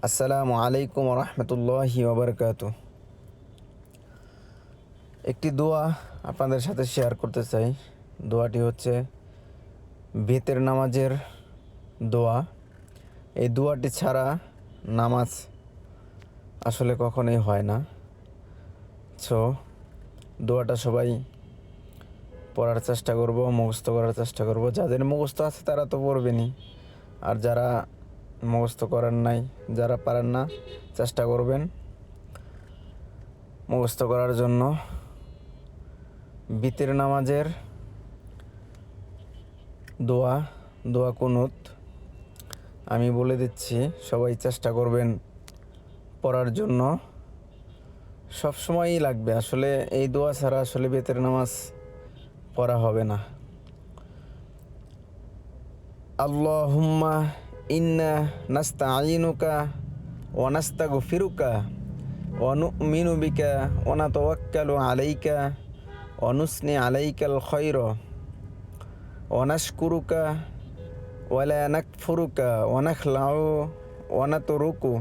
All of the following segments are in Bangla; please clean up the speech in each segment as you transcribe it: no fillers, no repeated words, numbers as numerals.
আসসালামু আলাইকুম রহমতুল্লাহি ওবরকাতু। একটি দোয়া আপনাদের সাথে শেয়ার করতে চাই। দোয়াটি হচ্ছে বেতের নামাজের দোয়া। এই দোয়াটি ছাড়া নামাজ আসলে কখনোই হয় না। সো দোয়াটা সবাই পড়ার চেষ্টা করব, মুখস্থ করার চেষ্টা করব। যাদের মুখস্থ আছে তারা তো পড়বেনই, আর যারা মুখস্থ করার নাই, যারা পারেন না, চেষ্টা করবেন মুখস্থ করার জন্য। বিতের নামাজের দোয়া কুনুত আমি বলে দিচ্ছি, সবাই চেষ্টা করবেন পড়ার জন্য। সব সময়ই লাগবে, আসলে এই দোয়া ছাড়া আসলে বেতের নামাজ পড়া হবে না। আল্লাহুম্মা ইন্না নাস্তাঈনুকা ওয়া নাস্তাগফিরুকা ওয়া নু'মিনু বিকা ওয়া নাতাওয়াক্কালু আলাইকা ওয়া নুসনি আলাইকাল খায়রা ওয়া নাশকুরুকা ওয়া লা নাকফুরুকা ওয়া নাখলাউ ওয়া নাতরুকু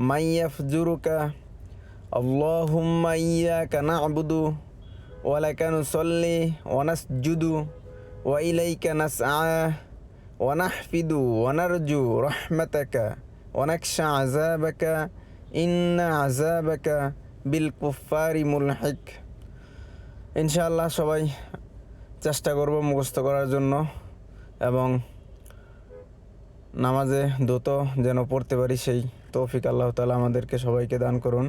মান ইয়াফজুরুকা। আল্লাহুম্মা ইয়্যাকা না'বুদু ওয়া লাকা নুসাল্লি ওয়া নাসজুদু ওয়া ইলাইকা নাসআ ওয়া নাহফিদু ওয়া নারজু রাহমাতাকা ওয়া নাখশা আযাবাকা ইন্না আযাবাকা বিল কুফফারি মুলহিক। ইনশাআল্লাহ সবাই চেষ্টা করব মুখস্থ করার জন্য এবং নামাজে দ্রুত যেন পড়তে পারি, সেই তৌফিক আল্লাহ তাআলা আমাদেরকে সবাইকে দান করুন।